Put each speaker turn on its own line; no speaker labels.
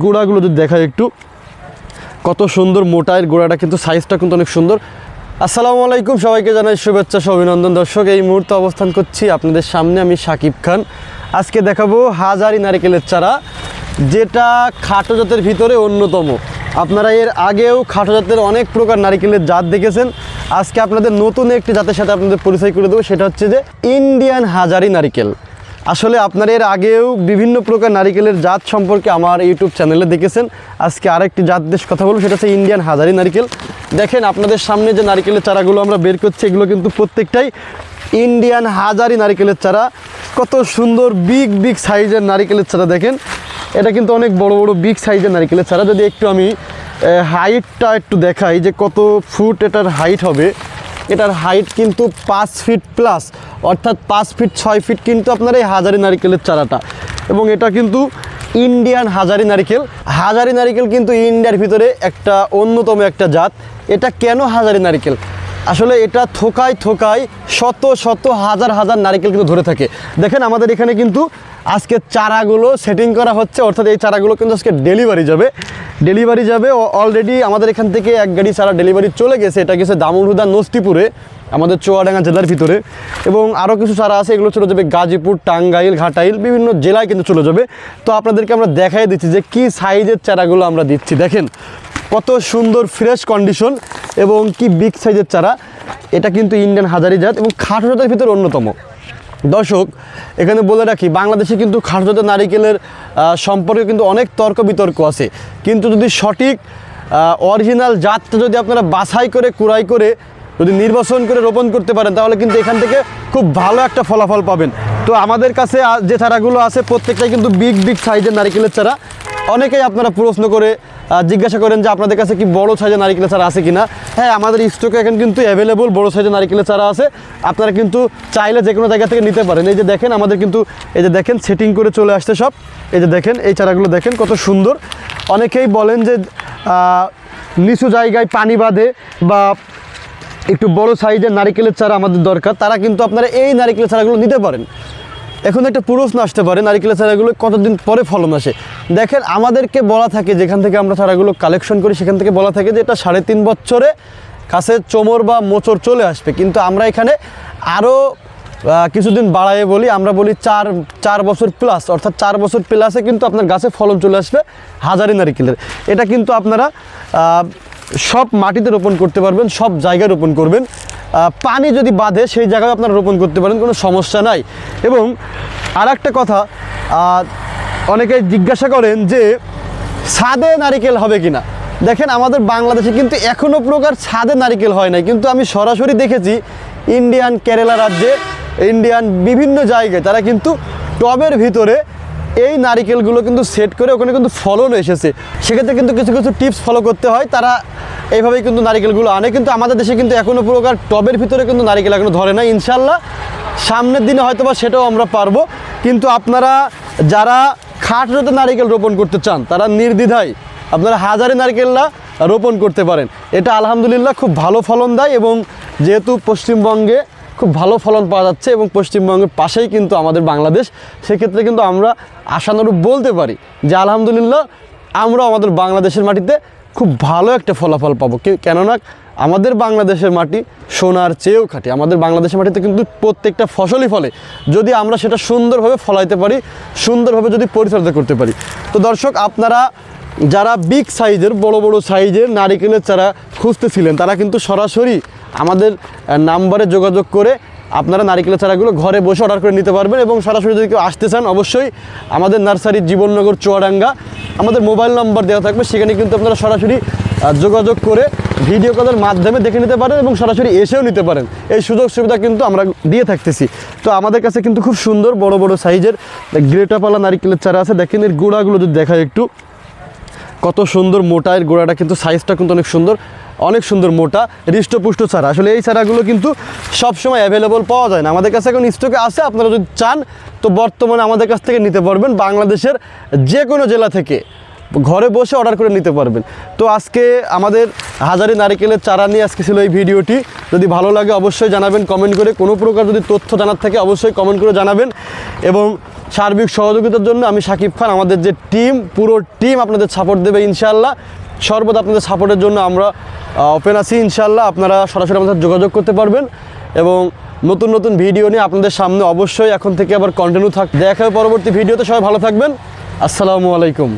গোড়াগুলো যদি দেখায় একটু কত সুন্দর মোটা এর গোড়াটা, কিন্তু সাইজটা কিন্তু অনেক সুন্দর। আসসালামু আলাইকুম, সবাইকে জানাই শুভেচ্ছা অভিনন্দন। দর্শক, এই মুহূর্তে অবস্থান করছি আপনাদের সামনে, আমি শাকিব খান। আজকে দেখাবো হাজারি নারিকেলের চারা, যেটা খাটো জাতের ভিতরে অন্যতম। আপনারা এর আগেও খাটো জাতের অনেক প্রকার নারিকেলের জাত দেখেছেন। আজকে আপনাদের নতুন একটি জাতের সাথে আপনাদের পরিচয় করে দেবো, সেটা হচ্ছে যে ইন্ডিয়ান হাজারি নারিকেল। আসলে আপনারা এর আগেও বিভিন্ন প্রকার নারিকেলের জাত সম্পর্কে আমার ইউটিউব চ্যানেলে দেখেছেন। আজকে আরেকটি জাত দেশ কথা বলবো, সেটা হচ্ছে ইন্ডিয়ান হাজারি নারিকেল। দেখেন আপনাদের সামনে যে নারিকেলের চারাগুলো আমরা বের করছি, এগুলো কিন্তু প্রত্যেকটাই ইন্ডিয়ান হাজারি নারিকেলের চারা। কত সুন্দর বিগ সাইজের নারিকেলের চারা দেখেন, এটা কিন্তু অনেক বড় বিগ সাইজের নারিকেলের চারা। যদি একটু আমি হাইটটা একটু দেখাই যে কত ফুট এটার হাইট হবে, এটার হাইট কিন্তু 5 ফিট প্লাস, অর্থাৎ 5 ফিট 6 ফিট কিন্তু আপনার এই হাজারি নারিকেলের চারাটা। এবং এটা কিন্তু ইন্ডিয়ান হাজারি নারিকেল। হাজারি নারিকেল কিন্তু ইন্ডিয়ার ভিতরে একটা অন্যতম একটা জাত। এটা কেন হাজারি নারিকেল? আসলে এটা থোকায় শত হাজার নারিকেল কিন্তু ধরে থাকে। দেখেন আমাদের এখানে কিন্তু আজকে চারাগুলো সেটিং করা হচ্ছে, অর্থাৎ এই চারাগুলো কিন্তু আজকে ডেলিভারি যাবে। অলরেডি আমাদের এখান থেকে এক গাড়ি চারা ডেলিভারি চলে গেছে। এটা গেছে দামুড়হুদা নস্তিপুরে, আমাদের চুয়াডাঙ্গা জেলার ভিতরে। এবং আরও কিছু চারা আছে, এগুলো চলে যাবে গাজীপুর, টাঙ্গাইল, ঘাটাইল, বিভিন্ন জেলায় কিন্তু চলে যাবে। তো আপনাদেরকে আমরা দেখাই দিচ্ছি যে কী সাইজের চারাগুলো আমরা দিচ্ছি। দেখেন কত সুন্দর ফ্রেশ কন্ডিশন এবং কি বিগ সাইজের চারা। এটা কিন্তু ইন্ডিয়ান হাজারি জাত এবং খাটো জাতের ভিতরে অন্যতম। দর্শক, এখানে বলে রাখি, বাংলাদেশে কিন্তু খাটো জাতের নারিকেলের সম্পর্কে কিন্তু অনেক তর্ক বিতর্ক আছে। কিন্তু যদি সঠিক অরিজিনাল জাতটা যদি আপনারা বাছাই করে কুড়াই করে যদি নির্বাচন করে রোপণ করতে পারেন, তাহলে কিন্তু এখান থেকে খুব ভালো একটা ফলাফল পাবেন। তো আমাদের কাছে যে চারাগুলো আছে প্রত্যেকটাই কিন্তু বিগ সাইজের নারিকেলের চারা। অনেকেই আপনারা প্রশ্ন করে জিজ্ঞাসা করেন যে আপনাদের কাছে কি বড় সাইজের নারিকেলের চারা আছে কিনা। হ্যাঁ, আমাদের স্টকে এখন কিন্তু অ্যাভেলেবল বড় সাইজের নারিকেলের চারা আছে। আপনারা কিন্তু চাইলে যে কোনো জায়গা থেকে নিতে পারেন। এই যে দেখেন আমাদের কিন্তু এই যে দেখেন সেটিং করে চলে আসছে সব। এই যে দেখেন এই চারাগুলো দেখেন কত সুন্দর। অনেকেই বলেন যে নিচু জায়গায় পানি বাঁধে বা একটু বড় সাইজের নারিকেলের চারা আমাদের দরকার, তারা কিন্তু আপনারা এই নারিকেলের চারাগুলো নিতে পারেন। এখন একটা প্রশ্ন আসতে পারে, নারিকেলের চারাগুলো কতদিন পরে ফলন আসে। দেখেন আমাদেরকে বলা থাকে, যেখান থেকে আমরা চারাগুলো কালেকশন করি সেখান থেকে বলা থাকে যে এটা 3.5 বছরে কাছে চোমর বা মোচর চলে আসবে। কিন্তু আমরা এখানে আরও কিছুদিন বাড়াইয়ে বলি, আমরা বলি 4 বছর প্লাস, অর্থাৎ 4 বছর প্লাসে কিন্তু আপনার গাছে ফলন চলে আসবে হাজারি নারিকেলের। এটা কিন্তু আপনারা সব মাটিতে রোপণ করতে পারবেন, সব জায়গায় রোপণ করবেন। পানি যদি বাঁধে সেই জায়গায় আপনারা রোপণ করতে পারেন, কোনো সমস্যা নাই। এবং আর একটা কথা, অনেকে জিজ্ঞাসা করেন যে ছাদে নারিকেল হবে কিনা। দেখেন আমাদের বাংলাদেশে কিন্তু এখনও প্রকার ছাদে নারিকেল হয় নাই, কিন্তু আমি সরাসরি দেখেছি ইন্ডিয়ান কেরালা রাজ্যে, ইন্ডিয়ান বিভিন্ন জায়গায় তারা কিন্তু টবের ভিতরে এই নারিকেলগুলো কিন্তু সেট করে ওখানে কিন্তু ফলন এসেছে। সেক্ষেত্রে কিন্তু কিছু টিপস ফলো করতে হয়, তারা এইভাবেই কিন্তু নারিকেলগুলো আনে। কিন্তু আমাদের দেশে কিন্তু এখনও প্রকার টবের ভিতরে কিন্তু নারিকেল এখনও ধরে না। ইনশাল্লাহ সামনের দিনে হয়তো বা সেটাও আমরা পারবো। কিন্তু আপনারা যারা খাটো জাতের নারিকেল রোপণ করতে চান, তারা নির্দ্বিধায় আপনারা হাজারি নারিকেলটা রোপণ করতে পারেন। এটা আলহামদুলিল্লাহ খুব ভালো ফলন দেয়। এবং যেহেতু পশ্চিমবঙ্গে খুব ভালো ফলন পাওয়া যাচ্ছে এবং পশ্চিমবঙ্গের পাশেই কিন্তু আমাদের বাংলাদেশ, সেক্ষেত্রে কিন্তু আমরা আশানুরূপ বলতে পারি যে আলহামদুলিল্লাহ আমরা আমাদের বাংলাদেশের মাটিতে খুব ভালো একটা ফলাফল পাবো। কেননা আমাদের বাংলাদেশের মাটি সোনার চেয়েও খাঁটি। আমাদের বাংলাদেশের মাটিতে কিন্তু প্রত্যেকটা ফসলই ফলে, যদি আমরা সেটা সুন্দরভাবে ফলাইতে পারি, সুন্দরভাবে যদি পরিচর্যা করতে পারি। তো দর্শক, আপনারা যারা বিগ সাইজের বড় সাইজের নারিকেলের চারা খুঁজতেছিলেন, তারা কিন্তু সরাসরি আমাদের নাম্বারে যোগাযোগ করে আপনারা নারিকেলের চারাগুলো ঘরে বসে অর্ডার করে নিতে পারবেন। এবং সরাসরি যদি কেউ আসতে চান, অবশ্যই আমাদের নার্সারি জীবননগর চুয়াডাঙ্গা, আমাদের মোবাইল নাম্বার দেওয়া থাকবে, সেখানে কিন্তু আপনারা সরাসরি যোগাযোগ করে ভিডিও কলের মাধ্যমে দেখে নিতে পারেন এবং সরাসরি এসেও নিতে পারেন। এই সুযোগ সুবিধা কিন্তু আমরা দিয়ে থাকতেছি। তো আমাদের কাছে কিন্তু খুব সুন্দর বড় সাইজের গ্রেটাপালা নারিকেলের চারা আছে। দেখেন এর গোড়াগুলো যদি দেখায় একটু কত সুন্দর মোটা এর গোড়াটা, কিন্তু সাইজটা কিন্তু অনেক সুন্দর মোটা হৃষ্টপুষ্ট চারা। আসলে এই চারাগুলো কিন্তু সবসময় অ্যাভেলেবল পাওয়া যায় না, আমাদের কাছে এখন স্টকে আছে। আপনারা যদি চান তো বর্তমানে আমাদের কাছ থেকে নিতে পারবেন, বাংলাদেশের যে কোনো জেলা থেকে ঘরে বসে অর্ডার করে নিতে পারবেন। তো আজকে আমাদের হাজারি নারিকেলের চারা নিয়ে আজকে ছিল এই ভিডিওটি। যদি ভালো লাগে অবশ্যই জানাবেন কমেন্ট করে। কোনো প্রকার যদি তথ্য জানার থাকে অবশ্যই কমেন্ট করে জানাবেন। এবং সার্বিক সহযোগিতার জন্য আমি শাকিব খান, আমাদের যে টিম, পুরো টিম আপনাদের সাপোর্ট দেবে ইনশাআল্লাহ। সর্বদা আপনাদের সাপোর্টের জন্য আমরা ওপেন আছি ইনশাআল্লাহ। আপনারা সরাসরি আমাদের সাথে যোগাযোগ করতে পারবেন এবং নতুন নতুন ভিডিও নিয়ে আপনাদের সামনে অবশ্যই এখন থেকে আবার কন্টিনিউ দেখা হবে পরবর্তী ভিডিওতে। সবাই ভালো থাকবেন। আসসালামু আলাইকুম।